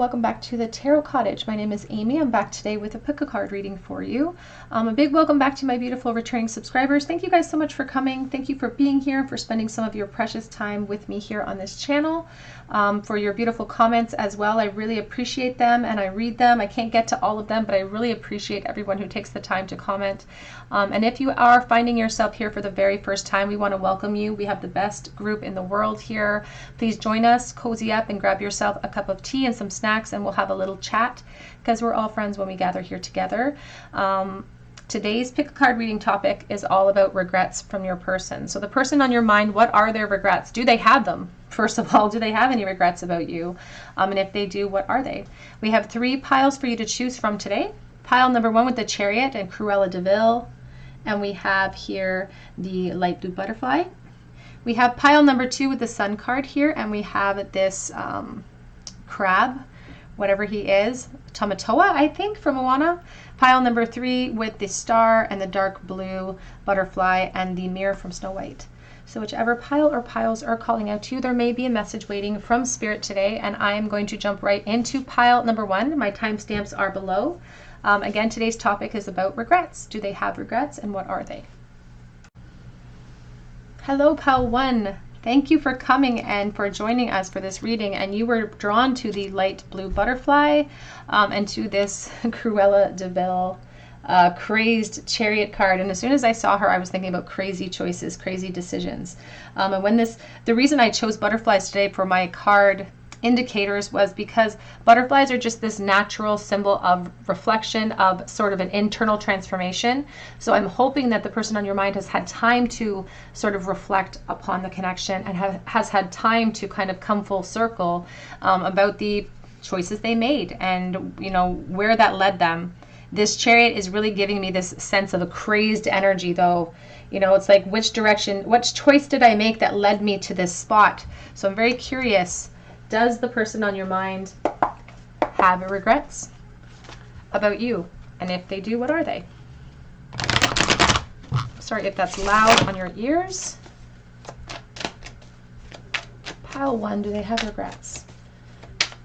welcome back to the Tarot Cottage. My name is Amy. I'm back today with a pick a card reading for you. A big welcome back to my beautiful returning subscribers. Thank you guys so much for coming. Thank you for being here, for spending some of your precious time with me here on this channel, for your beautiful comments as well. I really appreciate them and I read them. I can't get to all of them, but I really appreciate everyone who takes the time to comment. And if you are finding yourself here for the very first time, we want to welcome you. We have the best group in the world here. Please join us, cozy up, and grab yourself a cup of tea and some snacks, and we'll have a little chat because we're all friends when we gather here together. Today's pick a card reading topic is all about regrets from your person. So the person on your mind, what are their regrets? Do they have them? First of all, do they have any regrets about you? And if they do, what are they? We have 3 piles for you to choose from today. Pile number 1 with the Chariot and Cruella de Vil. And we have here the light blue butterfly. We have pile number 2 with the Sun card here, and we have this crab, whatever he is, Tamatoa, I think, from Moana. Pile number 3 with the star and the dark blue butterfly and the mirror from Snow White. So whichever pile or piles are calling out to you, there may be a message waiting from Spirit today, and I am going to jump right into pile number 1. My timestamps are below. Again, today's topic is about regrets. Do they have regrets, and what are they? Hello, pile 1. Thank you for coming and for joining us for this reading. And you were drawn to the light blue butterfly and to this Cruella de Vil crazed Chariot card. And as soon as I saw her, I was thinking about crazy choices, crazy decisions. And when the reason I chose butterflies today for my card indicators was because butterflies are just this natural symbol of reflection, of sort of an internal transformation. So I'm hoping that the person on your mind has had time to sort of reflect upon the connection and has had time to kind of come full circle about the choices they made and, you know, where that led them. This Chariot is really giving me this sense of a crazed energy, though. You know, it's like, which choice did I make that led me to this spot? So I'm very curious. Does the person on your mind have regrets about you? And if they do, what are they? Sorry if that's loud on your ears. Pile 1, do they have regrets?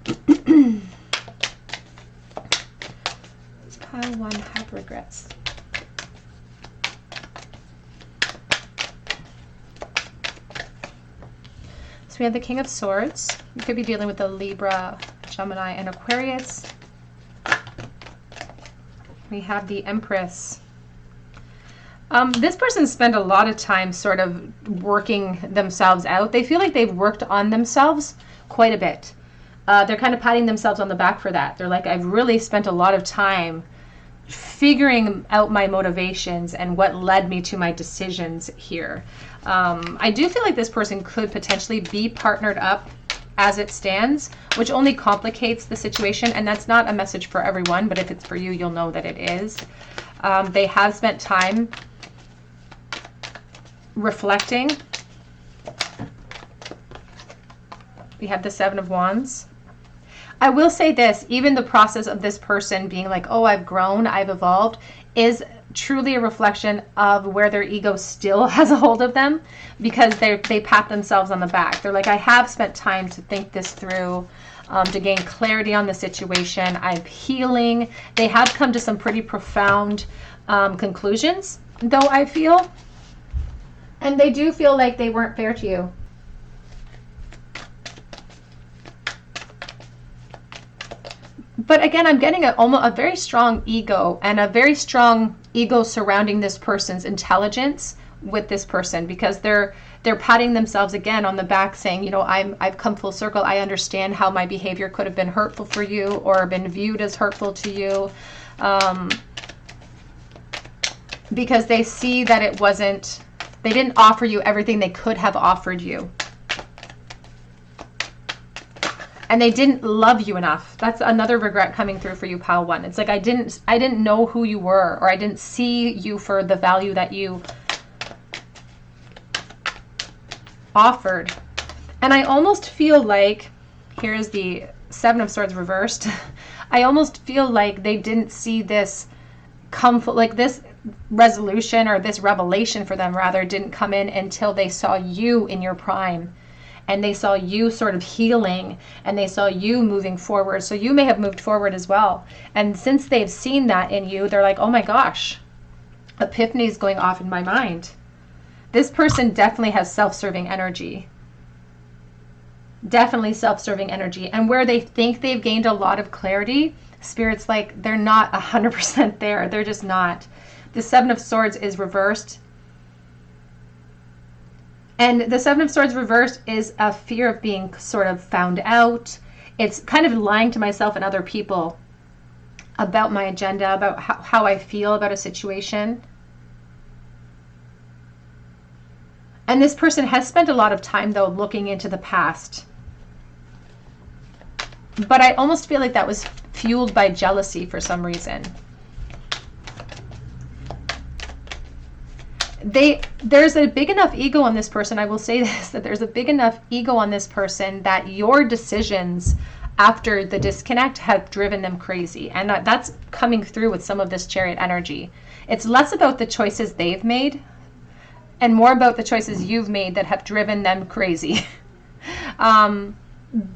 Does pile 1 have regrets? So we have the King of Swords. You could be dealing with the Libra, Gemini, and Aquarius. We have the Empress. This person spent a lot of time sort of working themselves out. They feel like they've worked on themselves quite a bit. They're kind of patting themselves on the back for that. They're like, I've really spent a lot of time figuring out my motivations and what led me to my decisions here. I do feel like this person could potentially be partnered up as it stands, which only complicates the situation. And that's not a message for everyone, but if it's for you, you'll know that it is. They have spent time reflecting. We have the 7 of Wands. I will say this, even the process of this person being like, oh, I've grown, I've evolved, is truly a reflection of where their ego still has a hold of them, because they pat themselves on the back. They're like, I have spent time to think this through, to gain clarity on the situation. I'm healing. They have come to some pretty profound conclusions, though, I feel. And they do feel like they weren't fair to you. But again, I'm getting a very strong ego, and a very strong ego surrounding this person's intelligence with this person, because they're patting themselves again on the back, saying, you know, I've come full circle. I understand how my behavior could have been hurtful for you or been viewed as hurtful to you, because they see that they didn't offer you everything they could have offered you. And they didn't love you enough. That's another regret coming through for you, pile 1. It's like, I didn't know who you were, or I didn't see you for the value that you offered. And I almost feel like, here's the 7 of Swords reversed. I almost feel like they didn't see this like this resolution, or this revelation for them rather, didn't come in until they saw you in your prime. and they saw you sort of healing, and they saw you moving forward. So you may have moved forward as well. And since they've seen that in you, they're like, oh my gosh, epiphany is going off in my mind. This person definitely has self-serving energy. Definitely self-serving energy. And where they think they've gained a lot of clarity, Spirit's like, they're not 100% there. They're just not. The Seven of Swords is reversed. And the Seven of Swords reversed is a fear of being sort of found out. It's kind of lying to myself and other people about my agenda, about how I feel about a situation. And this person has spent a lot of time, though, looking into the past. But I almost feel like that was fueled by jealousy for some reason. There's a big enough ego on this person, I will say this, that there's a big enough ego on this person that your decisions after the disconnect have driven them crazy. And that's coming through with some of this Chariot energy. It's less about the choices they've made and more about the choices you've made that have driven them crazy.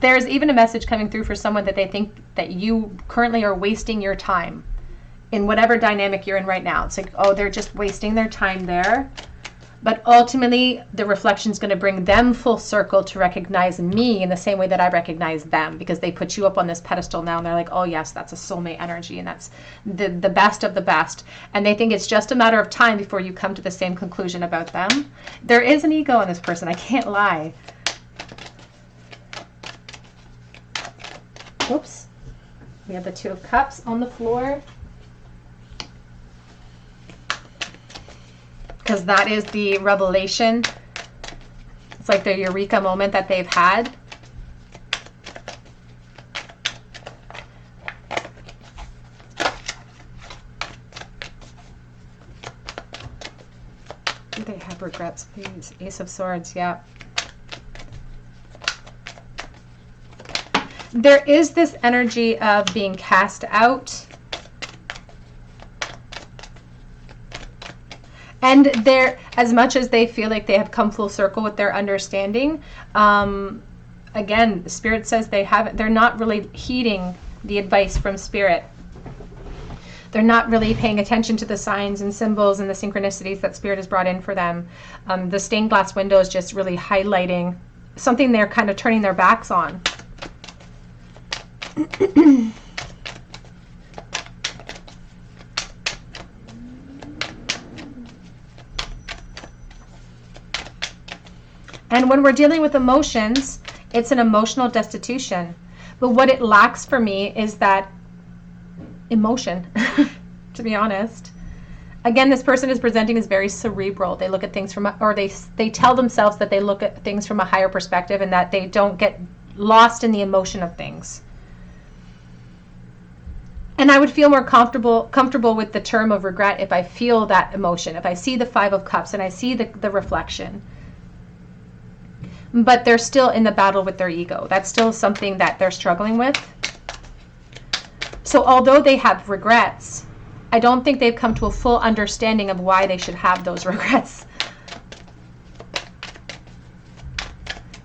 There's even a message coming through for someone that they think that you currently are wasting your time in whatever dynamic you're in right now. It's like, oh, they're just wasting their time there. But ultimately, the reflection is going to bring them full circle to recognize me in the same way that I recognize them, because they put you up on this pedestal now and they're like, oh yes, that's a soulmate energy and that's the best of the best. And they think it's just a matter of time before you come to the same conclusion about them. There is an ego in this person, I can't lie. Oops. We have the Two of Cups on the floor. Because that is the revelation. It's like the eureka moment that they've had. Do they have regrets, please? Ace of Swords, yeah. There is this energy of being cast out. And they're, as much as they feel like they have come full circle with their understanding, again, Spirit says they're not really heeding the advice from Spirit. They're not really paying attention to the signs and symbols and the synchronicities that Spirit has brought in for them. The stained glass window is just really highlighting something they're kind of turning their backs on. And when we're dealing with emotions, it's an emotional destitution. But what it lacks for me is that emotion, to be honest. Again, this person is presenting as very cerebral. They look at things they tell themselves that they look at things from a higher perspective and that they don't get lost in the emotion of things. And I would feel more comfortable with the term of regret if I feel that emotion, if I see the Five of Cups and I see the reflection. But they're still in the battle with their ego. That's still something that they're struggling with. So although they have regrets, I don't think they've come to a full understanding of why they should have those regrets.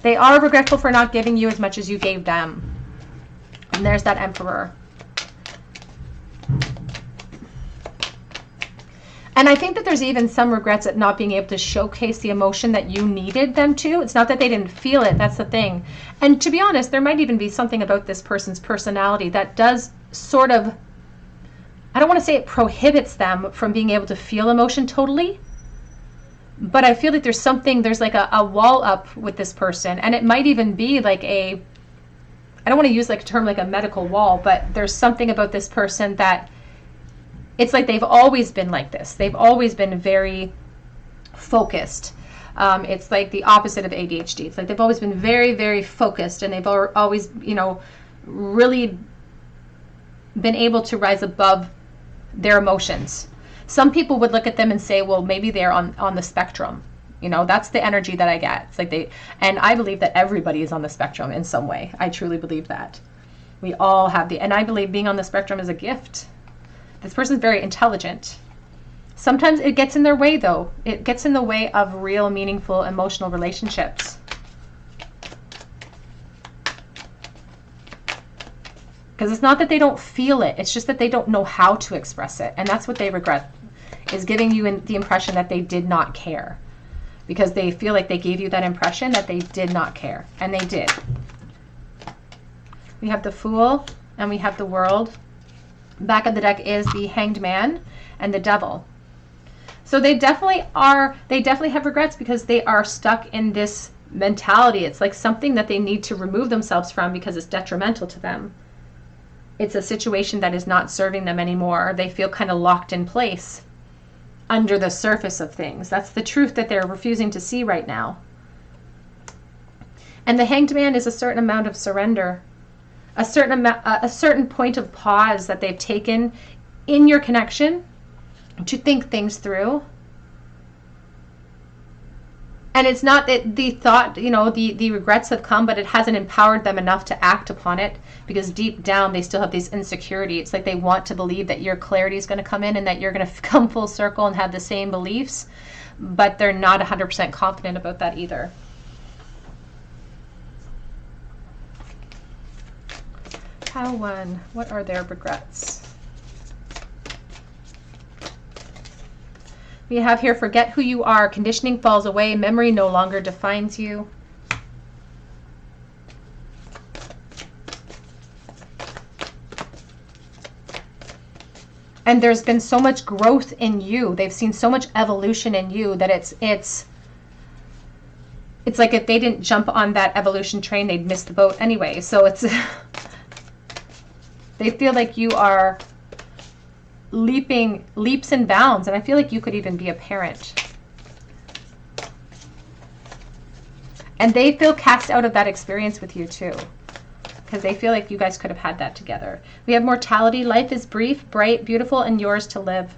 They are regretful for not giving you as much as you gave them. And there's that Emperor. And I think that there's even some regrets at not being able to showcase the emotion that you needed them to. It's not that they didn't feel it, that's the thing. And to be honest, there might even be something about this person's personality that does sort of, I don't want to say it prohibits them from being able to feel emotion totally, but I feel like there's like a wall up with this person. And it might even be like I don't want to use like a term like a medical wall, but there's something about this person that it's like they've always been like this. They've always been very focused. It's like the opposite of ADHD. It's like they've always been very, very focused, and they've always, really been able to rise above their emotions. Some people would look at them and say, well, maybe they're on the spectrum. That's the energy that I get. It's like and I believe that everybody is on the spectrum in some way. I truly believe that. We all have and I believe being on the spectrum is a gift. This person's very intelligent. Sometimes it gets in their way, though. It gets in the way of real, meaningful, emotional relationships. Because it's not that they don't feel it. It's just that they don't know how to express it. And that's what they regret, is giving you the impression that they did not care. Because they feel like they gave you that impression that they did not care. And they did. We have the Fool and we have the World. Back of the deck is the Hanged Man and the Devil. So they definitely have regrets because they are stuck in this mentality. It's like something that they need to remove themselves from because it's detrimental to them. It's a situation that is not serving them anymore. They feel kind of locked in place under the surface of things. That's the truth that they're refusing to see right now. And the Hanged Man is a certain amount of surrender, a certain point of pause that they've taken in your connection to think things through. And it's not that the thought, the regrets have come, but it hasn't empowered them enough to act upon it, because deep down they still have these insecurities. It's like they want to believe that your clarity is going to come in and that you're going to come full circle and have the same beliefs, but they're not 100% confident about that either. Pile 1, what are their regrets? We have here, forget who you are. Conditioning falls away. Memory no longer defines you. And there's been so much growth in you. They've seen so much evolution in you that it's like if they didn't jump on that evolution train, they'd miss the boat anyway. So it's they feel like you are leaps and bounds, and I feel like you could even be a parent. And they feel cast out of that experience with you too, because they feel like you guys could have had that together. We have mortality. Life is brief, bright, beautiful, and yours to live.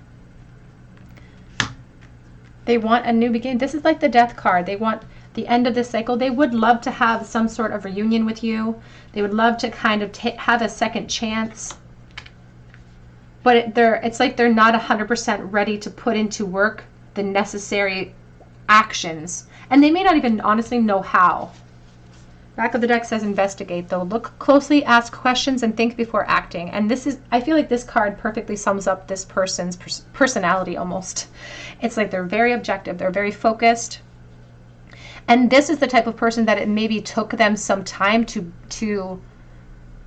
They want a new beginning. This is like the Death card. They want the end of this cycle. They would love to have some sort of reunion with you. They would love to kind of have a second chance. But it's like they're not 100% ready to put into work the necessary actions. And they may not even honestly know how. Back of the deck says investigate, though. Look closely, ask questions, and think before acting. And this is, I feel like this card perfectly sums up this person's personality almost. It's like they're very objective. They're very focused. And this is the type of person that it maybe took them some time to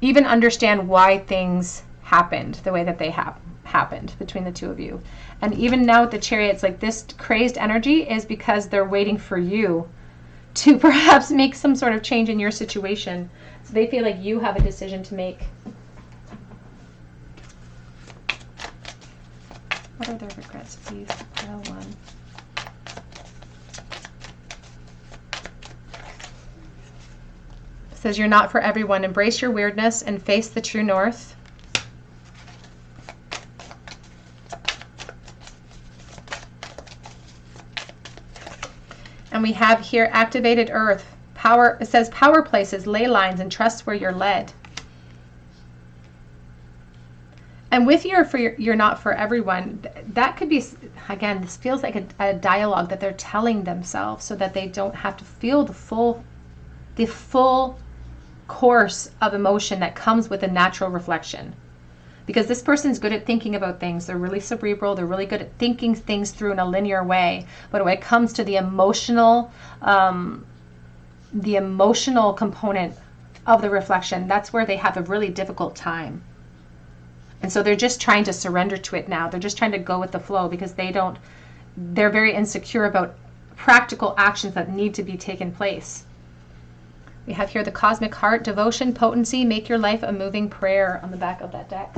even understand why things happened the way that they happened between the two of you. And even now with the Chariot, it's like this crazed energy is because they're waiting for you to perhaps make some sort of change in your situation. So they feel like you have a decision to make. What are their regrets, please? Pile 1. It says you're not for everyone. Embrace your weirdness and face the true north. And we have here activated earth. Power, it says power places, ley lines, and trust where you're led. And with you're not for everyone, that could be, again, this feels like a dialogue that they're telling themselves so that they don't have to feel the full course of emotion that comes with a natural reflection. Because this person's good at thinking about things. They're really cerebral. They're really good at thinking things through in a linear way. But when it comes to the emotional component of the reflection, that's where they have a really difficult time. And so they're just trying to surrender to it now. They're just trying to go with the flow because they're very insecure about practical actions that need to be taken place. We have here the Cosmic Heart, devotion, potency, make your life a moving prayer on the back of that deck.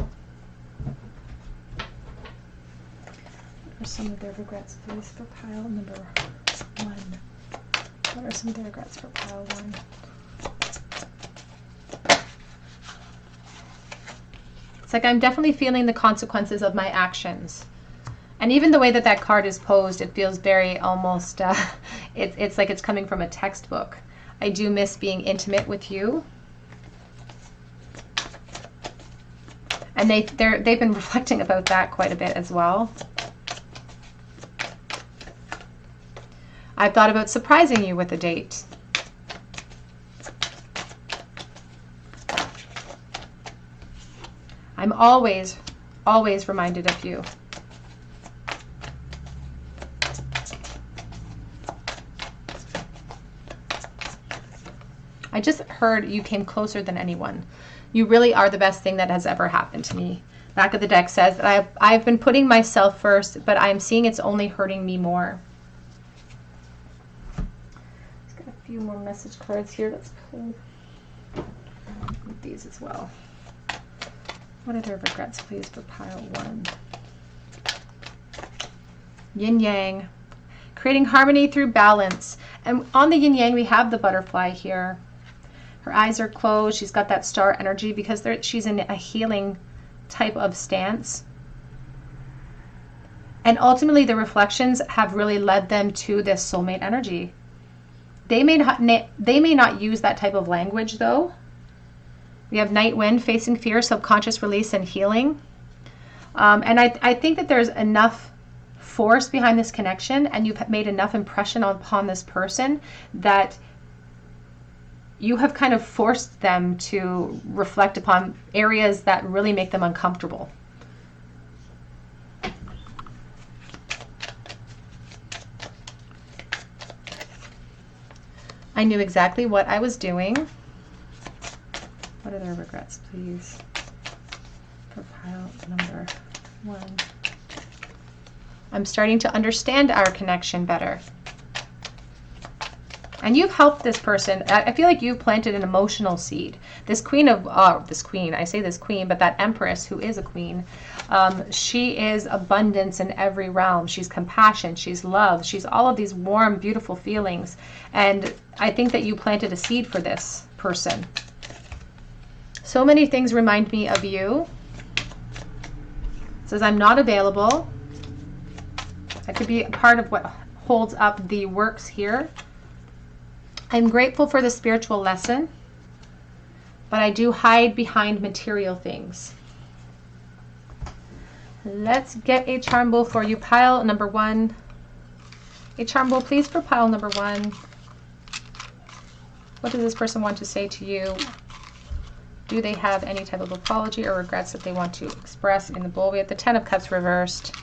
What are some of their regrets, please, for pile number 1? What are some of their regrets for pile 1? It's like I'm definitely feeling the consequences of my actions. And even the way that that card is posed, it feels very almost, it's like it's coming from a textbook. I do miss being intimate with you. And they've been reflecting about that quite a bit as well. I've thought about surprising you with a date. I'm always, always reminded of you. I just heard you came closer than anyone. You really are the best thing that has ever happened to me. Back of the deck says that I've been putting myself first, but I'm seeing it's only hurting me more. Let's get a few more message cards here. Let's pull these as well. What are their regrets, please, for pile 1? Yin Yang. Creating harmony through balance. And on the Yin Yang, we have the butterfly here. Her eyes are closed. She's got that star energy because she's in a healing type of stance. And ultimately, the reflections have really led them to this soulmate energy. They may not use that type of language, though. We have Night Wind, facing fear, subconscious release, and healing. And I think that there's enough force behind this connection, and you've made enough impression upon this person that you have kind of forced them to reflect upon areas that really make them uncomfortable. I knew exactly what I was doing. What are their regrets, please, for pile number 1? I'm starting to understand our connection better. And you've helped this person. I feel like you've planted an emotional seed. This queen of, I say this queen, but that empress who is a queen, she is abundance in every realm. She's compassion, she's love, she's all of these warm, beautiful feelings. And I think that you planted a seed for this person. So many things remind me of you. It says, I'm not available. That could be a part of what holds up the works here. I'm grateful for the spiritual lesson, but I do hide behind material things. Let's get a charm bowl for you. Pile number 1. A charm bowl, please, for pile number 1. What does this person want to say to you? Do they have any type of apology or regrets that they want to express in the bowl? We have the 10 of Cups reversed.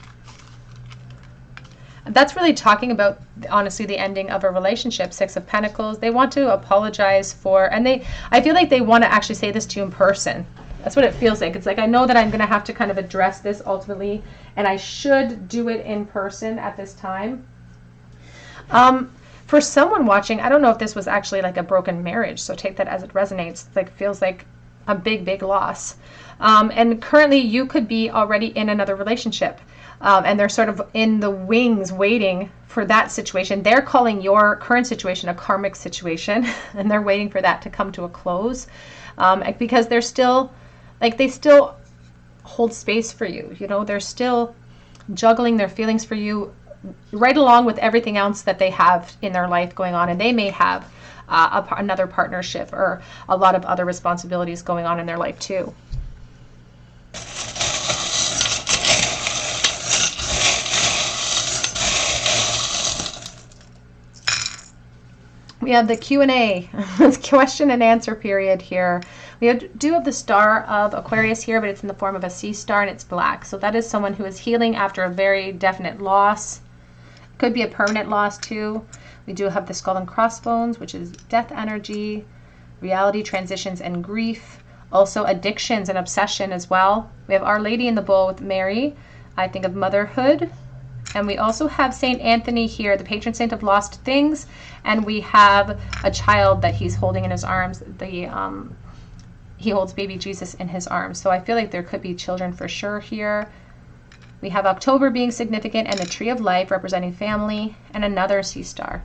That's really talking about, honestly, the ending of a relationship. 6 of Pentacles. They want to apologize for, and I feel like they want to actually say this to you in person. That's what it feels like. It's like, I know that I'm going to have to kind of address this ultimately, and I should do it in person at this time. For someone watching, I don't know if this was actually like a broken marriage, so take that as it resonates. It like feels like a big, big loss. And currently you could be already in another relationship. And they're sort of in the wings waiting for that situation. They're calling your current situation a karmic situation, and they're waiting for that to come to a close, because they're still, like, they still hold space for you. You know, they're still juggling their feelings for you right along with everything else that they have in their life going on. And they may have another partnership or a lot of other responsibilities going on in their life too. We have the Q&A, question and answer period here. We do have the Star of Aquarius here, but it's in the form of a sea star and it's black. So that is someone who is healing after a very definite loss. Could be a permanent loss too. We do have the Skull and Crossbones, which is death energy, reality transitions and grief. Also addictions and obsession as well. We have Our Lady in the Bowl with Mary. I think of motherhood. And we also have Saint Anthony here, the patron saint of lost things. And we have a child that he's holding in his arms. He holds baby Jesus in his arms. So I feel like there could be children for sure here. We have October being significant and the Tree of Life representing family and another sea star.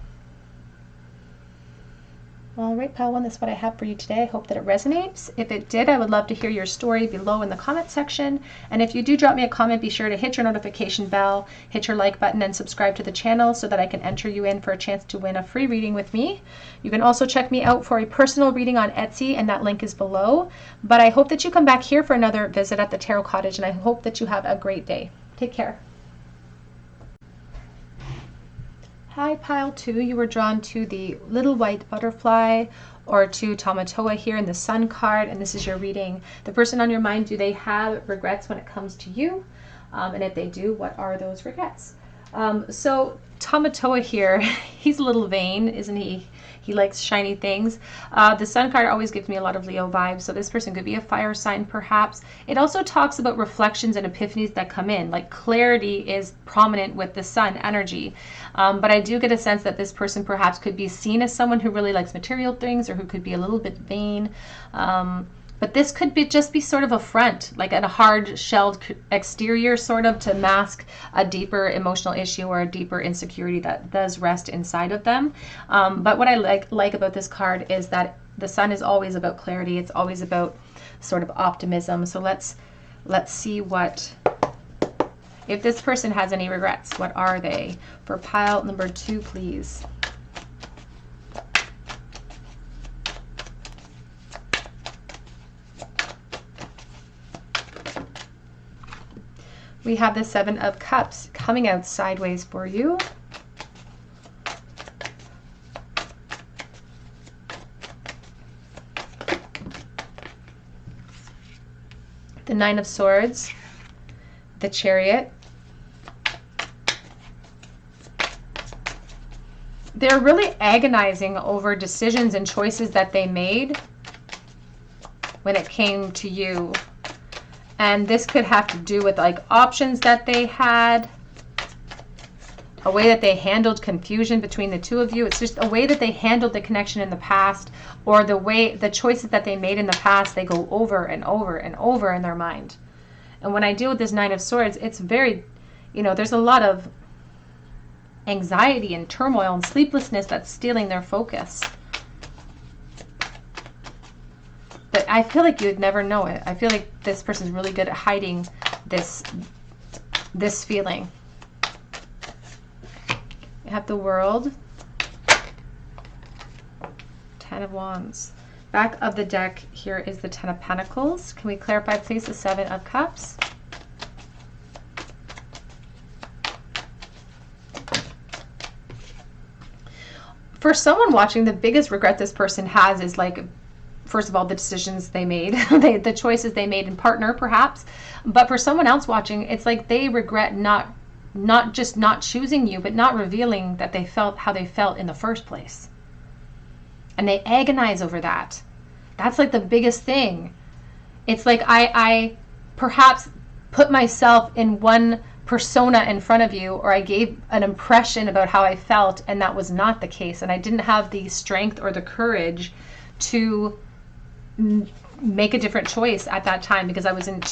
All right, pile 1, that's what I have for you today. I hope that it resonates. If it did, I would love to hear your story below in the comment section. And if you do drop me a comment, be sure to hit your notification bell, hit your like button, and subscribe to the channel so that I can enter you in for a chance to win a free reading with me. You can also check me out for a personal reading on Etsy, and that link is below. But I hope that you come back here for another visit at the Tarot Cottage, and I hope that you have a great day. Take care. Hi, pile 2. You were drawn to the little white butterfly or to Tamatoa here in the Sun card, and this is your reading. The person on your mind, do they have regrets when it comes to you? And if they do, what are those regrets? So Tamatoa here, he's a little vain, isn't he? He likes shiny things. The Sun card always gives me a lot of Leo vibes, so this person could be a fire sign perhaps. It also talks about reflections and epiphanies that come in, like clarity is prominent with the Sun energy. But I do get a sense that this person perhaps could be seen as someone who really likes material things, or who could be a little bit vain. But this could be just be sort of a front, like a hard-shelled exterior, sort of to mask a deeper emotional issue or a deeper insecurity that does rest inside of them. But what I like about this card is that the Sun is always about clarity. It's always about sort of optimism. So let's see what, if this person has any regrets, what are they? For pile number 2, please. We have the 7 of Cups coming out sideways for you. The 9 of Swords, the Chariot. They're really agonizing over decisions and choices that they made when it came to you. And this could have to do with like options that they had, a way that they handled confusion between the two of you. It's just a way that they handled the connection in the past, or the choices that they made in the past, they go over and over and over in their mind. And when I deal with this 9 of Swords, it's very, there's a lot of anxiety and turmoil and sleeplessness that's stealing their focus. But I feel like you'd never know it. I feel like this person's really good at hiding this feeling. You have the World, 10 of Wands. Back of the deck here is the 10 of Pentacles. Can we clarify, please, the 7 of Cups? For someone watching, the biggest regret this person has is like, first of all, the decisions they made, the choices they made in partner, perhaps. But for someone else watching, it's like they regret not just not choosing you, but not revealing that they felt how they felt in the first place. And they agonize over that. That's like the biggest thing. It's like I perhaps put myself in one persona in front of you, or I gave an impression about how I felt, and that was not the case. And I didn't have the strength or the courage to make a different choice at that time, because I was in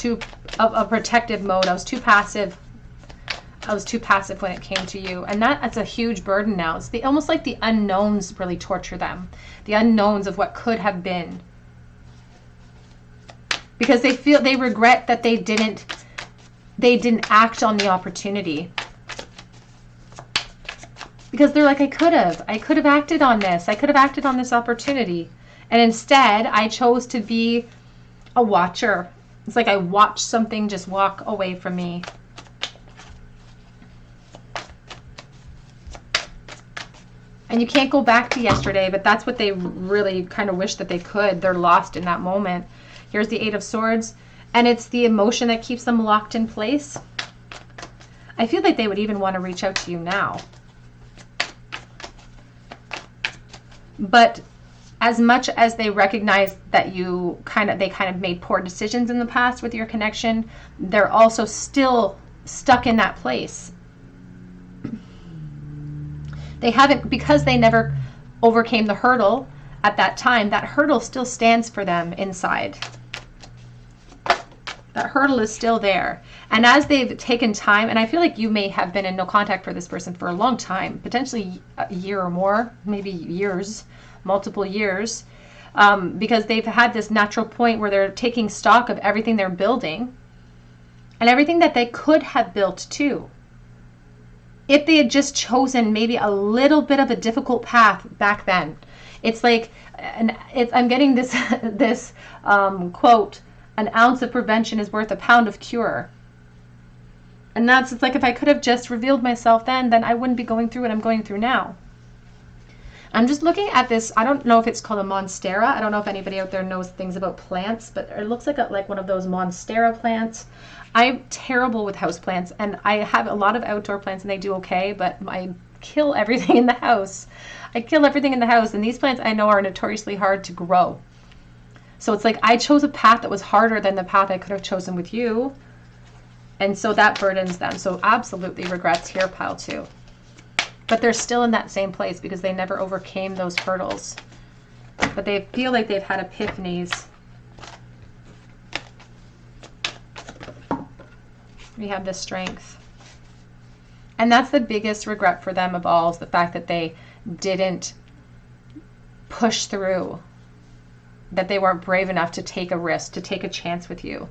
a protective mode. I was too passive. When it came to you, and that's a huge burden now. It's almost like the unknowns really torture them, the unknowns of what could have been, because they regret that they didn't act on the opportunity, because they're like, I could have acted on this. I could have acted on this opportunity. And instead, I chose to be a watcher. It's like I watched something just walk away from me. And you can't go back to yesterday, but that's what they really kind of wish that they could. They're lost in that moment. Here's the 8 of Swords, and it's the emotion that keeps them locked in place. I feel like they would even want to reach out to you now. But as much as they recognize that they kind of made poor decisions in the past with your connection, they're also still stuck in that place. They haven't, because they never overcame the hurdle at that time. That hurdle still stands for them inside. That hurdle is still there. And as they've taken time, and I feel like you may have been in no contact for this person for a long time, potentially a year or more, maybe years, multiple years, because they've had this natural point where they're taking stock of everything they're building and everything that they could have built too, if they had just chosen maybe a little bit of a difficult path back then. It's like, I'm getting this quote, an ounce of prevention is worth a pound of cure. And that's, it's like, if I could have just revealed myself then I wouldn't be going through what I'm going through now. I'm just looking at this. I don't know if it's called a monstera. I don't know if anybody out there knows things about plants, but it looks like one of those monstera plants. I'm terrible with house plants, and I have a lot of outdoor plants and they do okay, but I kill everything in the house. I kill everything in the house, and these plants I know are notoriously hard to grow. So it's like I chose a path that was harder than the path I could have chosen with you. And so that burdens them. So absolutely regrets here, pile 2. But they're still in that same place because they never overcame those hurdles. But they feel like they've had epiphanies. We have the Strength. And that's the biggest regret for them of all, is the fact that they didn't push through, that they weren't brave enough to take a risk, to take a chance with you.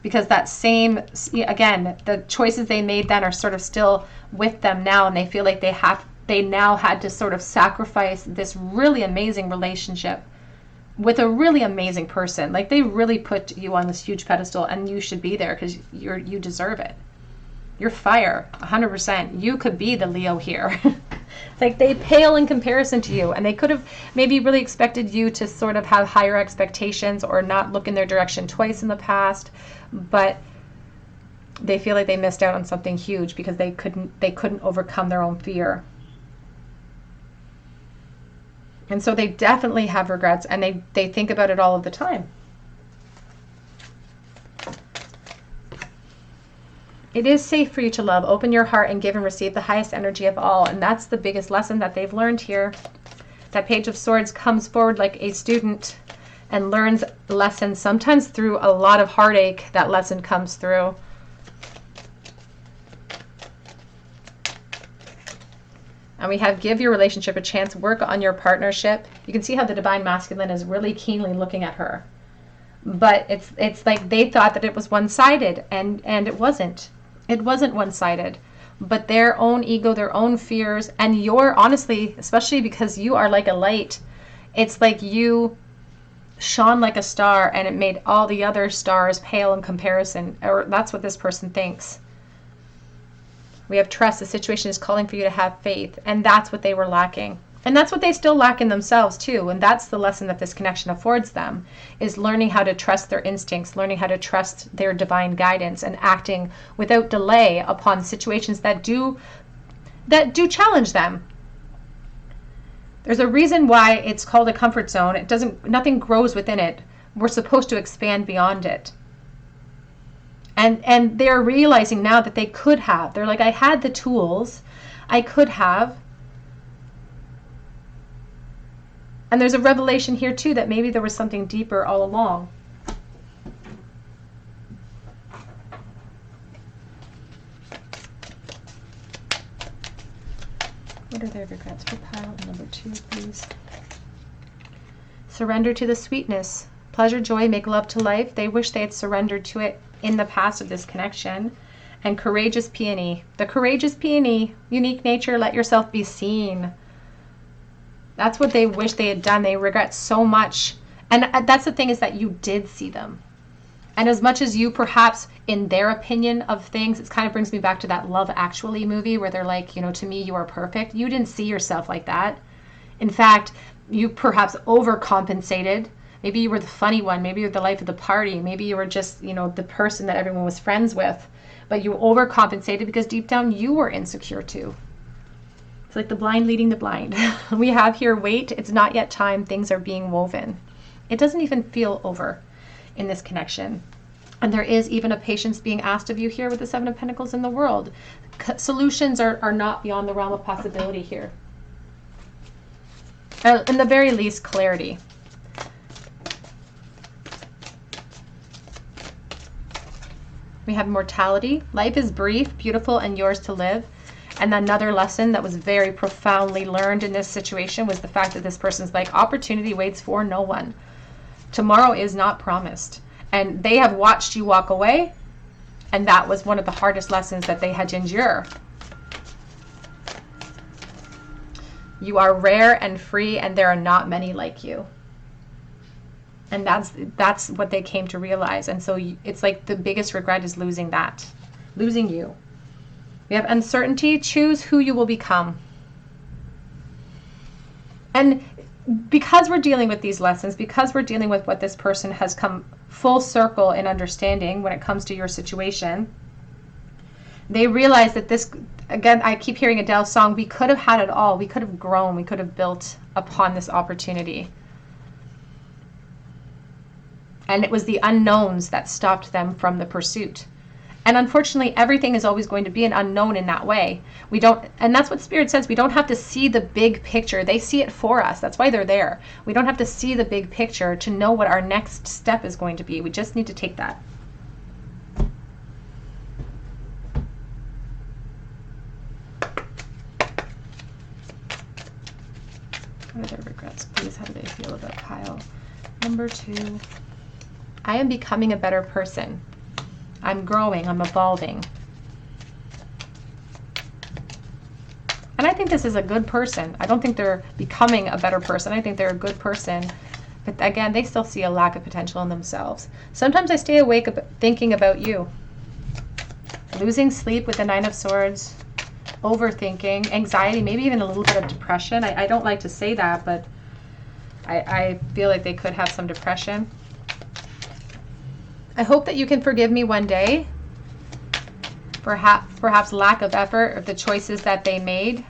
Because that same, again, the choices they made then are sort of still with them now, and they feel like they now had to sort of sacrifice this really amazing relationship with a really amazing person. Like, they really put you on this huge pedestal, and you should be there because you deserve it. You're fire, 100%. You could be the Leo here. It's like they pale in comparison to you, and they could have maybe really expected you to sort of have higher expectations or not look in their direction twice in the past, but they feel like they missed out on something huge because they couldn't overcome their own fear. And so they definitely have regrets, and they think about it all of the time. It is safe for you to love. Open your heart and give and receive the highest energy of all. And that's the biggest lesson that they've learned here. That Page of Swords comes forward like a student and learns lessons, sometimes through a lot of heartache. That lesson comes through. And we have give your relationship a chance. Work on your partnership. You can see how the Divine Masculine is really keenly looking at her. But it's like they thought that it was one-sided, and it wasn't. It wasn't one-sided. But their own ego, their own fears, and your, honestly, especially because you are like a light, it's like you shone like a star, and it made all the other stars pale in comparison. Or that's what this person thinks. We have trust. The situation is calling for you to have faith, and that's what they were lacking. And that's what they still lack in themselves too. And that's the lesson that this connection affords them, is learning how to trust their instincts, learning how to trust their divine guidance, and acting without delay upon situations that do challenge them. There's a reason why it's called a comfort zone. Nothing grows within it. We're supposed to expand beyond it. And they're realizing now that they could have. They're like, I had the tools. I could have. And there's a revelation here too that maybe there was something deeper all along. What are their regrets for pile number 2, please? Surrender to the sweetness. Pleasure, joy, make love to life. They wish they had surrendered to it in the past of this connection. And courageous peony. The courageous peony, unique nature, let yourself be seen. That's what they wish they had done. They regret so much. And that's the thing, is that you did see them. And as much as you perhaps, in their opinion of things, it kind of brings me back to that Love Actually movie where they're like, to me, you are perfect. You didn't see yourself like that. In fact, you perhaps overcompensated. Maybe you were the funny one. Maybe you were the life of the party. Maybe you were just, the person that everyone was friends with. But you overcompensated because deep down you were insecure too. It's like the blind leading the blind. We have here, wait, it's not yet time, things are being woven. It doesn't even feel over in this connection. And there is even a patience being asked of you here with the 7 of Pentacles in the world. Solutions are not beyond the realm of possibility here. In the very least, clarity. We have mortality. Life is brief, beautiful, and yours to live. And another lesson that was very profoundly learned in this situation was the fact that this person's like, opportunity waits for no one. Tomorrow is not promised. And they have watched you walk away. And that was one of the hardest lessons that they had to endure. You are rare and free, and there are not many like you. And that's what they came to realize. And so it's like the biggest regret is losing that. losing you. We have uncertainty. Choose who you will become. And because we're dealing with these lessons, because we're dealing with what this person has come full circle in understanding when it comes to your situation, they realize that this, again, I keep hearing Adele's song, we could have had it all. We could have grown. We could have built upon this opportunity. And it was the unknowns that stopped them from the pursuit. And unfortunately, everything is always going to be an unknown in that way. We don't, and that's what Spirit says, we don't have to see the big picture. They see it for us. That's why they're there. We don't have to see the big picture to know what our next step is going to be. We just need to take that. What are their regrets, please? How do they feel about pile number 2? I am becoming a better person. I'm growing, I'm evolving. And I think this is a good person. I don't think they're becoming a better person. I think they're a good person. But again, they still see a lack of potential in themselves. Sometimes I stay awake thinking about you. Losing sleep with the 9 of Swords. Overthinking, anxiety, maybe even a little bit of depression. I don't like to say that, but I feel like they could have some depression. I hope that you can forgive me one day. Perhaps lack of effort of the choices that they made.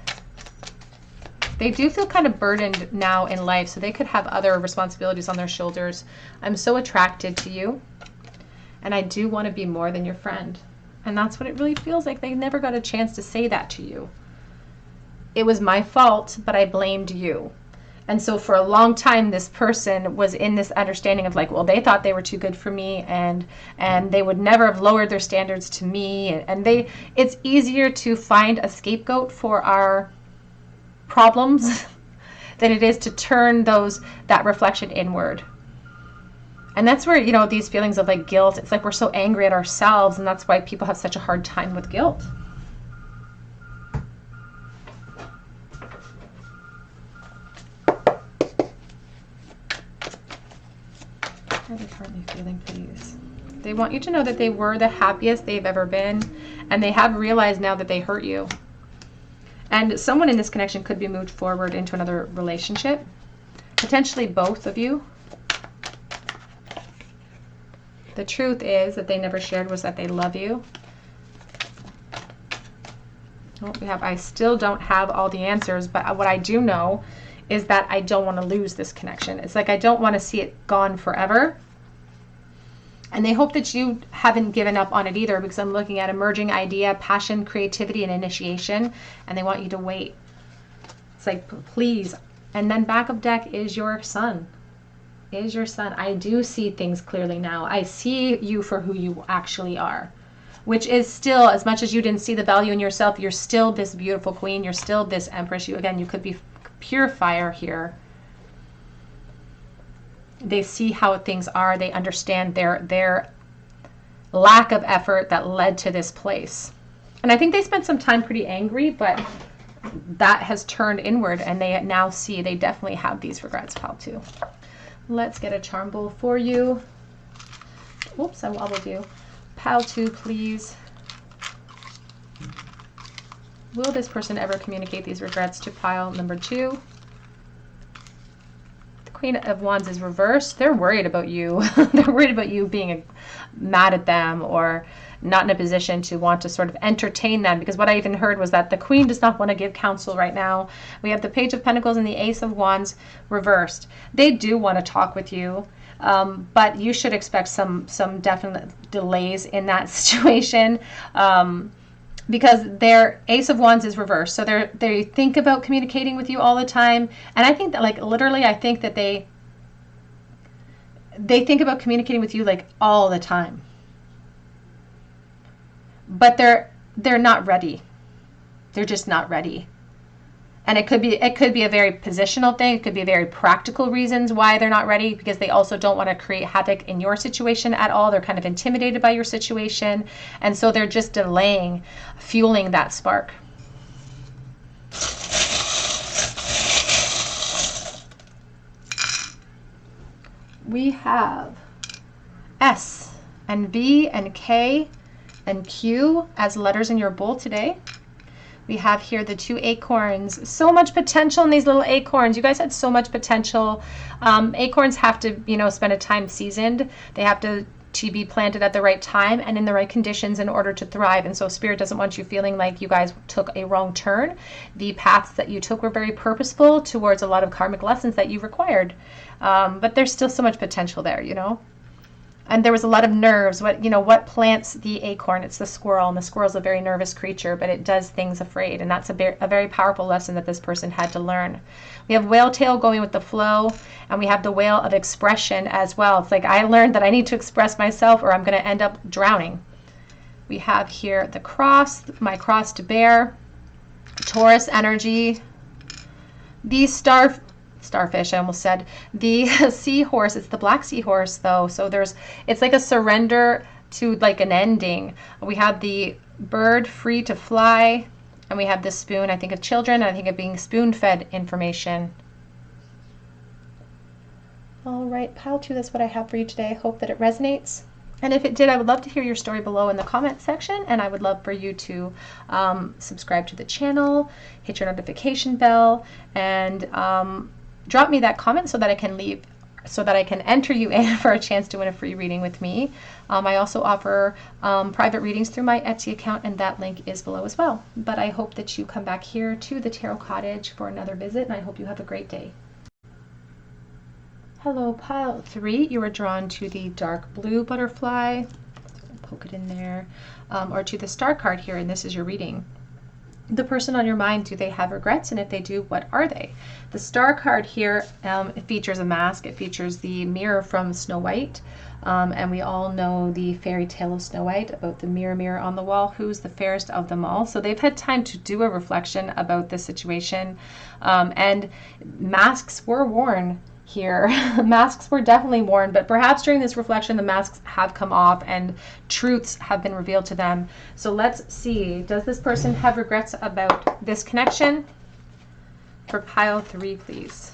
They do feel kind of burdened now in life, so they could have other responsibilities on their shoulders. I'm so attracted to you, and I do want to be more than your friend. And that's what it really feels like. They never got a chance to say that to you. It was my fault, but I blamed you. And so for a long time, this person was in this understanding of like, well, they thought they were too good for me, and they would never have lowered their standards to me. And it's easier to find a scapegoat for our problems than it is to turn that reflection inward. And that's where, you know, these feelings of like guilt, it's like we're so angry at ourselves, and that's why people have such a hard time with guilt. How are they currently feeling, please? They want you to know that they were the happiest they've ever been, and they have realized now that they hurt you. And someone in this connection could be moved forward into another relationship, potentially both of you. The truth is that they never shared was that they love you. What we have, I still don't have all the answers, but what I do know is that I don't want to lose this connection. It's like I don't want to see it gone forever. And they hope that you haven't given up on it either, because I'm looking at emerging idea, passion, creativity, and initiation, and they want you to wait. It's like, please. And then back of deck is your son. Is your son. I do see things clearly now. I see you for who you actually are, which is still, as much as you didn't see the value in yourself, you're still this beautiful queen. You're still this empress. You could be pure fire here. They see how things are. They understand their lack of effort that led to this place. And I think they spent some time pretty angry, but that has turned inward, and they now see they definitely have these regrets, pile 2. Let's get a charm bowl for you. Oops, I wobbled you. Pile 2, please. Will this person ever communicate these regrets to pile number 2? The Queen of Wands is reversed. They're worried about you. They're worried about you being mad at them or not in a position to want to sort of entertain them, because what I even heard was that the Queen does not want to give counsel right now. We have the Page of Pentacles and the Ace of Wands reversed. They do want to talk with you, but you should expect some definite delays in that situation, because their Ace of Wands is reversed. So they think about communicating with you all the time, and I think that, like, literally, I think that they think about communicating with you like all the time. But they're not ready. They're just not ready. And it could be a very positional thing. It could be very practical reasons why they're not ready, because they also don't want to create havoc in your situation at all. They're kind of intimidated by your situation. And so they're just delaying, fueling that spark. We have S and V and K and Q as letters in your bowl today. We have here the 2 acorns. So much potential in these little acorns. You guys had so much potential. Acorns have to, you know, spend a time seasoned. They have to be planted at the right time and in the right conditions in order to thrive. And so Spirit doesn't want you feeling like you guys took a wrong turn. The paths that you took were very purposeful towards a lot of karmic lessons that you required. But there's still so much potential there, you know. And there was a lot of nerves. What plants the acorn? It's the squirrel, and the squirrel's a very nervous creature, but it does things afraid, and that's a very powerful lesson that this person had to learn. We have whale tail going with the flow, and we have the whale of expression as well. It's like I learned that I need to express myself or I'm going to end up drowning. We have here the cross, my cross to bear, Taurus energy, the starfish, I almost said, the seahorse. It's the black seahorse though, so it's like a surrender to like an ending. We have the bird free to fly, and we have the spoon. I think of children, I think of being spoon-fed information. All right, pile 2, that's what I have for you today. I hope that it resonates. And if it did, I would love to hear your story below in the comment section, and I would love for you to subscribe to the channel, hit your notification bell, and drop me that comment so that I can enter you in for a chance to win a free reading with me. I also offer private readings through my Etsy account, and that link is below as well. But I hope that you come back here to the Tarot Cottage for another visit, and I hope you have a great day. Hello, pile 3. You are drawn to the dark blue butterfly. Poke it in there. Or to the star card here, and this is your reading. The person on your mind, do they have regrets? And if they do, what are they? The star card here, it features a mask. It features the mirror from Snow White. And we all know the fairy tale of Snow White about the mirror, mirror on the wall, who's the fairest of them all. So they've had time to do a reflection about this situation. And masks were worn here. Masks were definitely worn, but perhaps during this reflection the masks have come off and truths have been revealed to them. So let's see, does this person have regrets about this connection? For pile 3, please.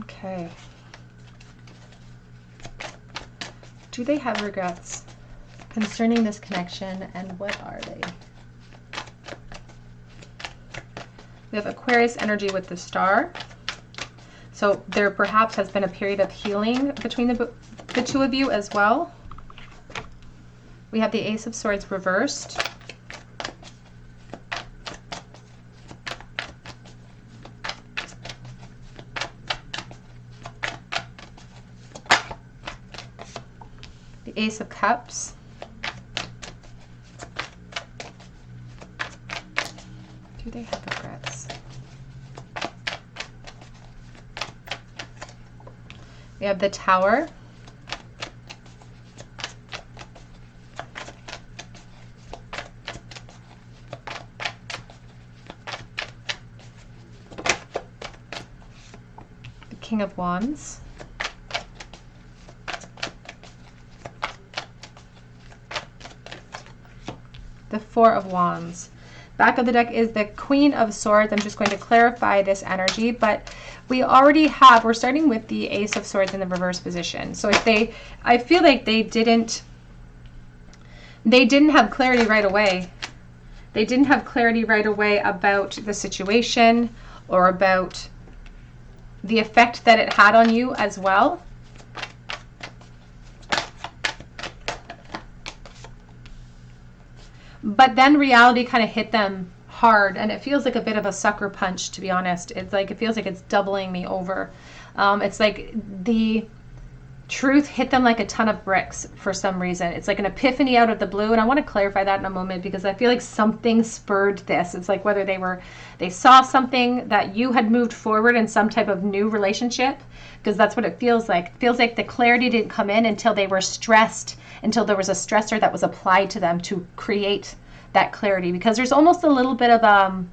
Okay. Do they have regrets concerning this connection, and what are they? We have Aquarius energy with the star. So there perhaps has been a period of healing between the two of you as well. We have the Ace of Swords reversed. Ace of Cups. Do they have regrets? We have the Tower. The King of Wands. The Four of Wands. Back of the deck is the Queen of Swords. I'm just going to clarify this energy, but we already have, we're starting with the Ace of Swords in the reverse position. So if I feel like they didn't have clarity right away. They didn't have clarity right away about the situation or about the effect that it had on you as well. But then reality kind of hit them hard, and it feels like a bit of a sucker punch, to be honest. It's like, it feels like it's doubling me over. It's like the truth hit them like a ton of bricks for some reason. It's like an epiphany out of the blue, and I want to clarify that in a moment because I feel like something spurred this. It's like whether they saw something that you had moved forward in some type of new relationship, because that's what it feels like. It feels like the clarity didn't come in until they were stressed, until there was a stressor that was applied to them to create that clarity, because there's almost a little bit of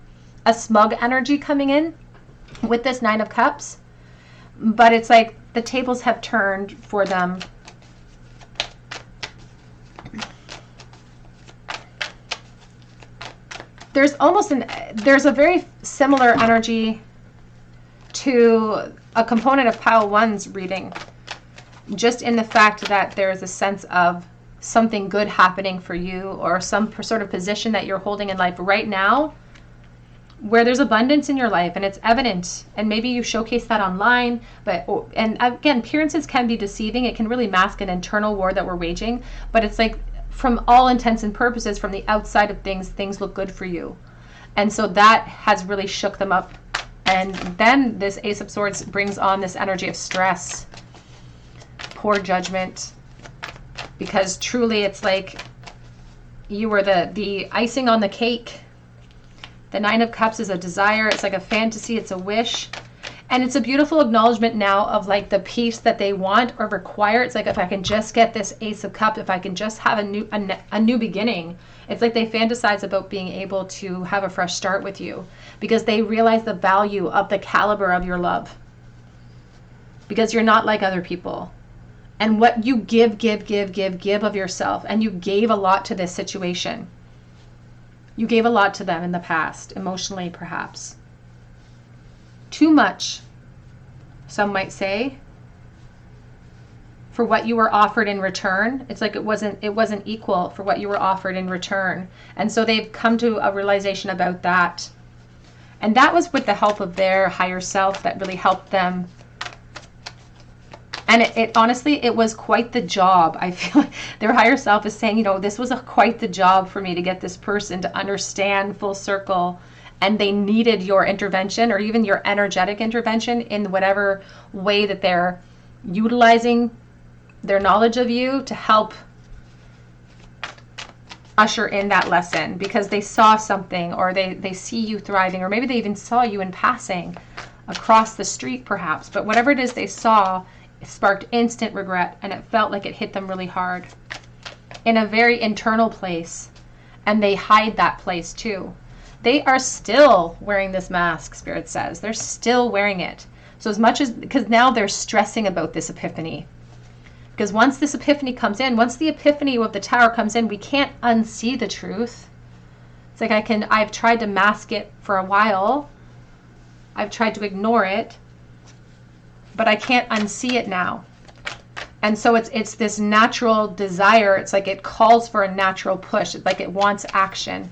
a smug energy coming in with this Nine of Cups, but it's like the tables have turned for them. there's almost there's a very similar energy to a component of pile one's reading, just in the fact that there's a sense of something good happening for you, or some sort of position that you're holding in life right now where there's abundance in your life and it's evident, and maybe you showcase that online, but and again, appearances can be deceiving. It can really mask an internal war that we're waging, but it's like, from all intents and purposes, from the outside of things look good for you. And so that has really shook them up. And then this Ace of Swords brings on this energy of stress, poor judgment, because truly it's like you were the icing on the cake. The Nine of Cups is a desire. It's like a fantasy. It's a wish. And it's a beautiful acknowledgement now of like the peace that they want or require. It's like, if I can just get this Ace of Cups, if I can just have a new beginning. It's like they fantasize about being able to have a fresh start with you, because they realize the value of the caliber of your love, because you're not like other people. And what you give of yourself, and you gave a lot to this situation. You gave a lot to them in the past, emotionally perhaps. Too much, some might say, for what you were offered in return. It's like it wasn't equal for what you were offered in return. And so they've come to a realization about that. And that was with the help of their higher self that really helped them. And it honestly, it was quite the job. I feel like their higher self is saying, this was quite the job for me to get this person to understand full circle. And they needed your intervention, or even your energetic intervention, in whatever way that they're utilizing their knowledge of you to help usher in that lesson, because they saw something, or they see you thriving, or maybe they even saw you in passing across the street perhaps. But whatever it is they saw, it sparked instant regret, and it felt like it hit them really hard in a very internal place. And they hide that place too. They are still wearing this mask, Spirit says. They're still wearing it. So as much as, because now they're stressing about this epiphany. Because once this epiphany comes in, once the epiphany of the Tower comes in, we can't unsee the truth. It's like I've tried to mask it for a while. I've tried to ignore it, but I can't unsee it now. And so it's this natural desire. It's like it calls for a natural push. It's like it wants action.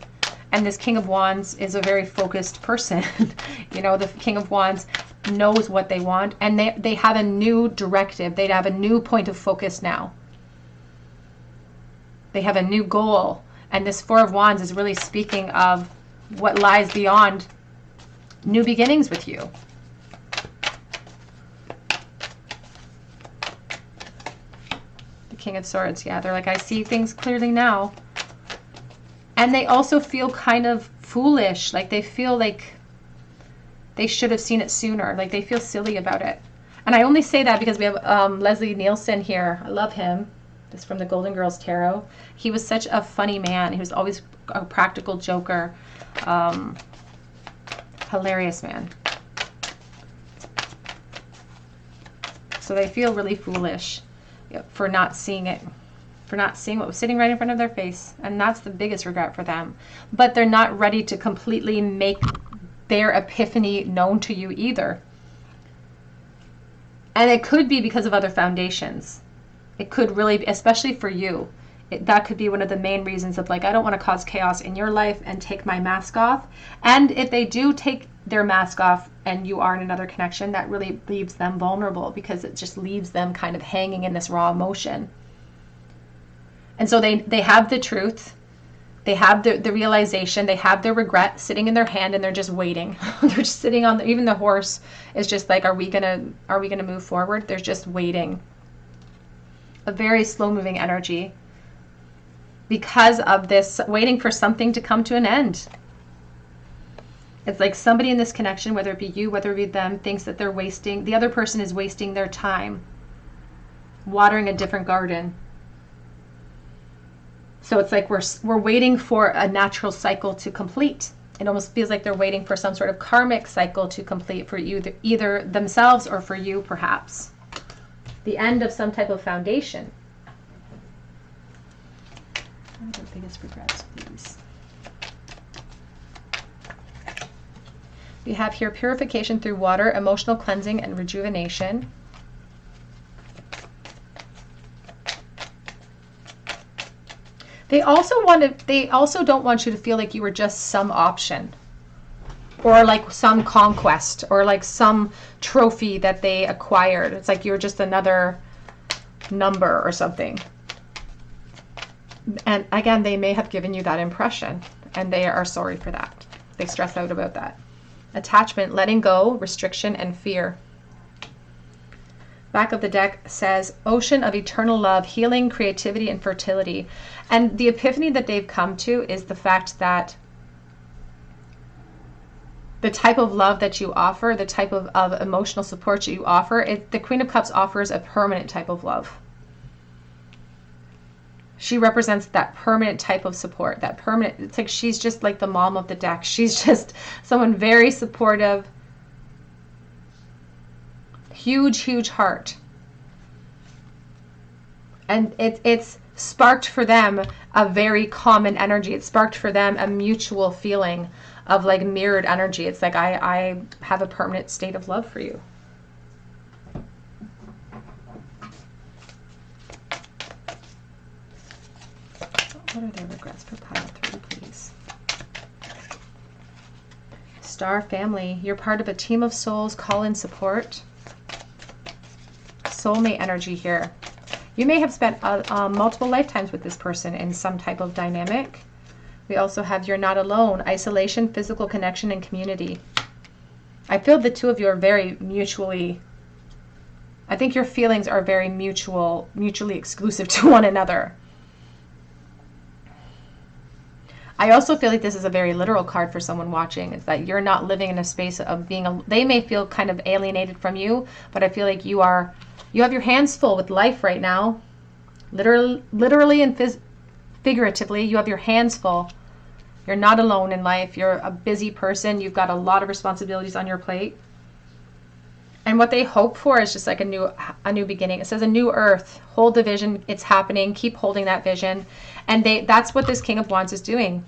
And this King of Wands is a very focused person. The King of Wands knows what they want, and they have a new directive. They have a new point of focus now. They have a new goal. And this Four of Wands is really speaking of what lies beyond new beginnings with you. The King of Swords, yeah, they're like, I see things clearly now. And they also feel kind of foolish, like they feel like they should have seen it sooner, like they feel silly about it. And I only say that because we have Leslie Nielsen here. I love him. This is from the Golden Girls Tarot. He was such a funny man. He was always a practical joker. Hilarious man. So they feel really foolish for not seeing it. For not seeing what was sitting right in front of their face. And that's the biggest regret for them. But they're not ready to completely make their epiphany known to you either. And it could be because of other foundations. It could really be, especially for you, that could be one of the main reasons of like, I don't want to cause chaos in your life and take my mask off. And if they do take their mask off and you are in another connection, that really leaves them vulnerable, because it just leaves them kind of hanging in this raw emotion. And so they have the truth, they have the realization, they have their regret sitting in their hand, and they're just waiting. They're just sitting on even the horse is just like, are we gonna move forward? They're just waiting. A very slow moving energy because of this waiting for something to come to an end. It's like somebody in this connection, whether it be you, whether it be them, thinks that they're wasting, the other person is wasting their time watering a different garden. So it's like we're waiting for a natural cycle to complete. It almost feels like they're waiting for some sort of karmic cycle to complete for either themselves or for you, perhaps. The end of some type of foundation. What are the biggest regrets, please? We have here purification through water, emotional cleansing, and rejuvenation. They also don't want you to feel like you were just some option, or like some conquest, or like some trophy that they acquired. It's like you're just another number or something. And again, they may have given you that impression, and they are sorry for that. They stress out about that. Attachment, letting go, restriction, and fear. Back of the deck says, ocean of eternal love, healing, creativity, and fertility. And the epiphany that they've come to is the fact that the type of love that you offer, the type of emotional support you offer, the Queen of Cups offers a permanent type of love. She represents that permanent type of support, that permanent, it's like she's just like the mom of the deck. She's just someone very supportive, huge, huge heart. And it's sparked for them a very common energy. It sparked for them a mutual feeling of like mirrored energy. It's like, I have a permanent state of love for you. What are their regrets for pile 3, please? Star family, you're part of a team of souls. Call in support. Soulmate energy here. You may have spent multiple lifetimes with this person in some type of dynamic. We also have you're not alone. Isolation, physical connection, and community. I feel the two of you are very mutually, I think your feelings are very mutually exclusive to one another. I also feel like this is a very literal card for someone watching. It's that you're not living in a space of being, they may feel kind of alienated from you, but I feel like you have your hands full with life right now. Literally and figuratively, you have your hands full. You're not alone in life. You're a busy person. You've got a lot of responsibilities on your plate. And what they hope for is just like a new beginning. It says a new earth. Hold the vision. It's happening. Keep holding that vision. And that's what this King of Wands is doing.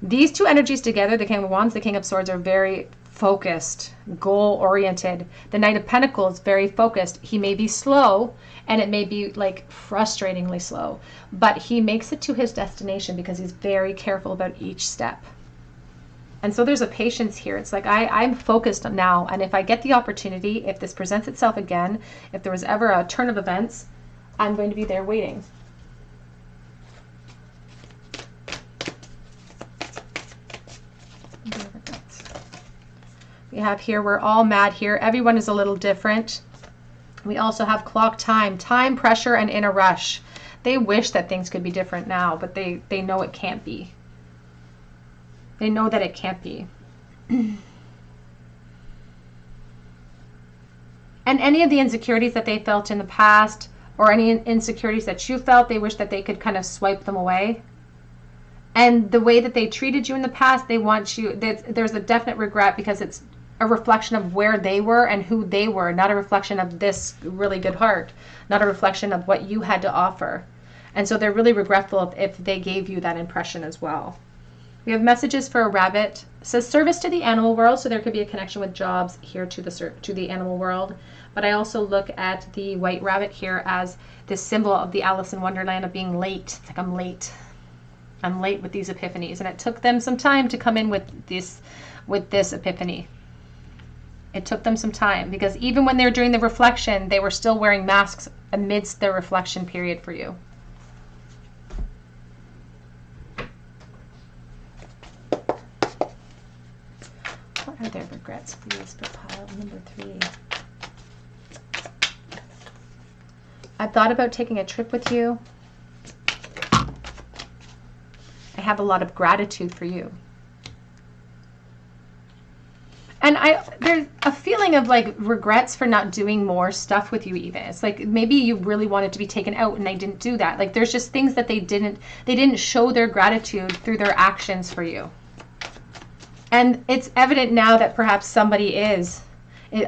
These two energies together, the King of Wands, the King of Swords, are very focused, goal-oriented. The Knight of Pentacles, very focused. He may be slow, and it may be like frustratingly slow, but he makes it to his destination because he's very careful about each step. And so there's a patience here. It's like, I'm focused now, and if I get the opportunity, if this presents itself again, if there was ever a turn of events, I'm going to be there waiting. We have here, we're all mad here. Everyone is a little different. We also have clock time, pressure, and in a rush. They wish that things could be different now, but they know it can't be. They know that it can't be. And any of the insecurities that they felt in the past, or any insecurities that you felt, they wish that they could kind of swipe them away. And the way that they treated you in the past, they want you, there's a definite regret because it's a reflection of where they were and who they were, not a reflection of this really good heart, not a reflection of what you had to offer. And so they're really regretful if they gave you that impression as well. We have messages for a rabbit. It says service to the animal world, so there could be a connection with jobs here to the animal world. But I also look at the white rabbit here as this symbol of the Alice in Wonderland of being late. It's like, I'm late. I'm late with these epiphanies, and it took them some time to come in with this epiphany. It took them some time because even when they were doing the reflection, they were still wearing masks amidst their reflection period for you. What are their regrets, please, for pile number 3? I've thought about taking a trip with you. I have a lot of gratitude for you. And there's a feeling of like regrets for not doing more stuff with you even. It's like maybe you really wanted to be taken out and they didn't do that. Like there's just things that they didn't show their gratitude through their actions for you. And it's evident now that perhaps somebody is.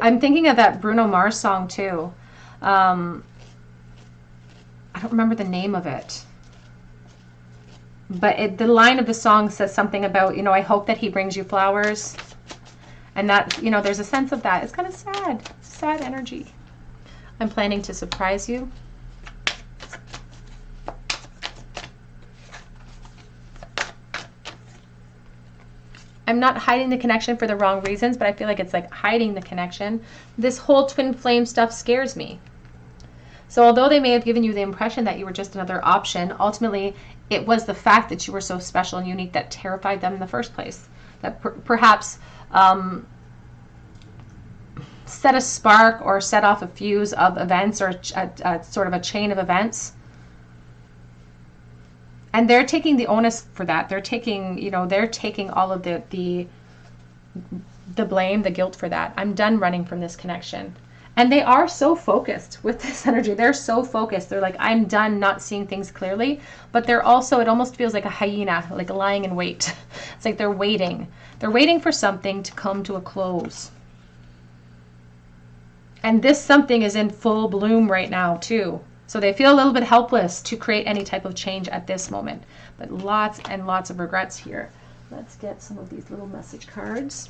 I'm thinking of that Bruno Mars song too. I don't remember the name of it. But the line of the song says something about, I hope that he brings you flowers. And that, you know, there's a sense of that. It's kind of sad. Sad energy. I'm planning to surprise you. I'm not hiding the connection for the wrong reasons, but I feel like it's like hiding the connection. This whole twin flame stuff scares me. So although they may have given you the impression that you were just another option, ultimately it was the fact that you were so special and unique that terrified them in the first place. That perhaps set a spark or set off a fuse of events, or a sort of a chain of events. And they're taking the onus for that. They're taking, you know, they're taking all of the blame, the guilt for that. I'm done running from this connection. And they are so focused with this energy. They're so focused. They're like, I'm done not seeing things clearly. But they're also, it almost feels like a hyena, like lying in wait. It's like they're waiting. They're waiting for something to come to a close. And this something is in full bloom right now too. So they feel a little bit helpless to create any type of change at this moment. But lots and lots of regrets here. Let's get some of these little message cards.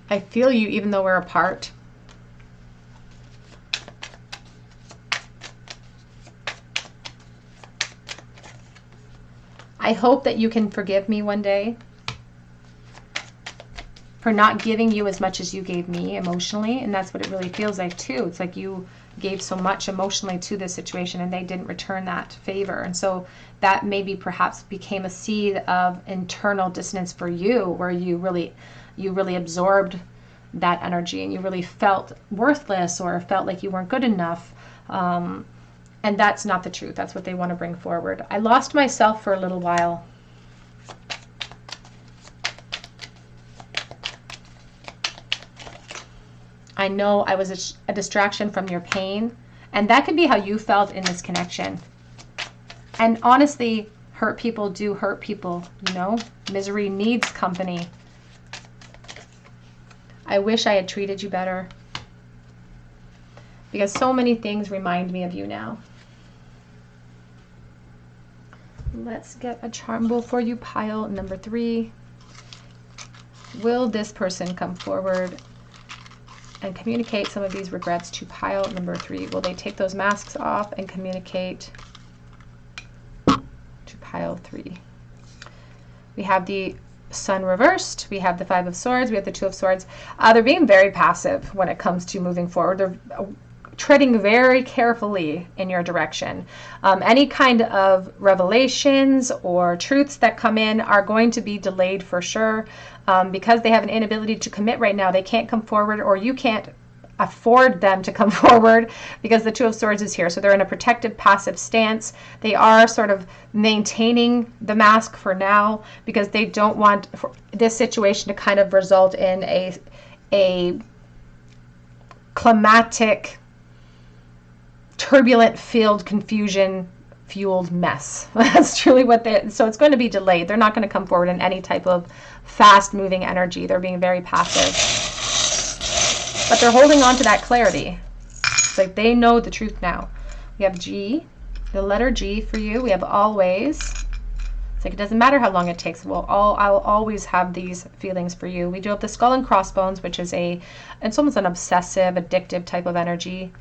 I feel you even though we're apart. I hope that you can forgive me one day for not giving you as much as you gave me emotionally. And that's what it really feels like too. It's like you gave so much emotionally to this situation and they didn't return that favor. And so that maybe perhaps became a seed of internal dissonance for you, where you really absorbed that energy and you really felt worthless or felt like you weren't good enough. And that's not the truth. That's what they want to bring forward. I lost myself for a little while. I know I was a distraction from your pain, and that could be how you felt in this connection. And honestly, hurt people do hurt people, you know? Misery needs company. I wish I had treated you better, because so many things remind me of you now. Let's get a charm bowl for you, pile number 3. Will this person come forward and communicate some of these regrets to pile number 3? Will they take those masks off and communicate to pile 3? We have the Sun reversed. We have the 5 of Swords. We have the 2 of Swords. They're being very passive when it comes to moving forward. They're treading very carefully in your direction. Any kind of revelations or truths that come in are going to be delayed for sure, because they have an inability to commit right now. They can't come forward, or you can't afford them to come forward because the 2 of Swords is here. So they're in a protective, passive stance. They are sort of maintaining the mask for now because they don't want this situation to kind of result in a climatic, turbulent filled, confusion fueled mess. That's truly what so it's going to be delayed. They're not going to come forward in any type of fast moving energy. They're being very passive, but they're holding on to that clarity. It's like they know the truth now. We have G, the letter G for you. We have always. It's like it doesn't matter how long it takes. I'll always have these feelings for you. We do have the Skull and Crossbones, which is it's almost an obsessive, addictive type of energy.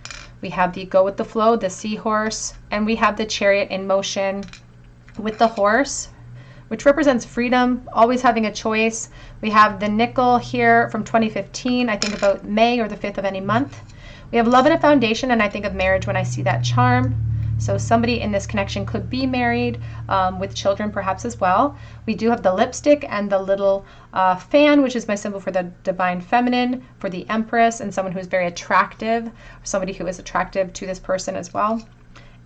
We have the Go with the Flow, the Seahorse, and we have the Chariot in motion with the horse, which represents freedom, always having a choice. We have the Nickel here from 2015. I think about May or the 5th of any month. We have Love and a Foundation, and I think of marriage when I see that charm. So somebody in this connection could be married with children perhaps as well. We do have the lipstick and the little fan, which is my symbol for the divine feminine, for the Empress, and someone who is very attractive, somebody who is attractive to this person as well.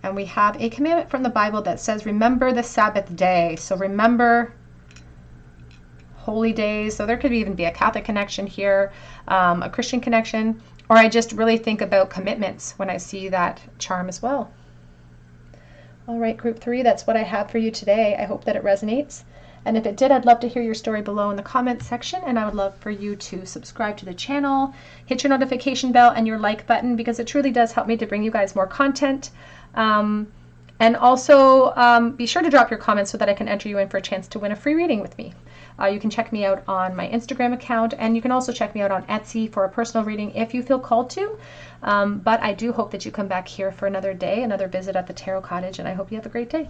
And we have a commandment from the Bible that says, remember the Sabbath day. So remember holy days. So there could even be a Catholic connection here, a Christian connection, or I just really think about commitments when I see that charm as well. All right, group 3, that's what I have for you today. I hope that it resonates. And if it did, I'd love to hear your story below in the comments section. And I would love for you to subscribe to the channel, hit your notification bell and your like button, because it truly does help me to bring you guys more content. And And also be sure to drop your comments so that I can enter you in for a chance to win a free reading with me. You can check me out on my Instagram account, and you can also check me out on Etsy for a personal reading if you feel called to. But I do hope that you come back here for another day, another visit at the Tarot Cottage, and I hope you have a great day.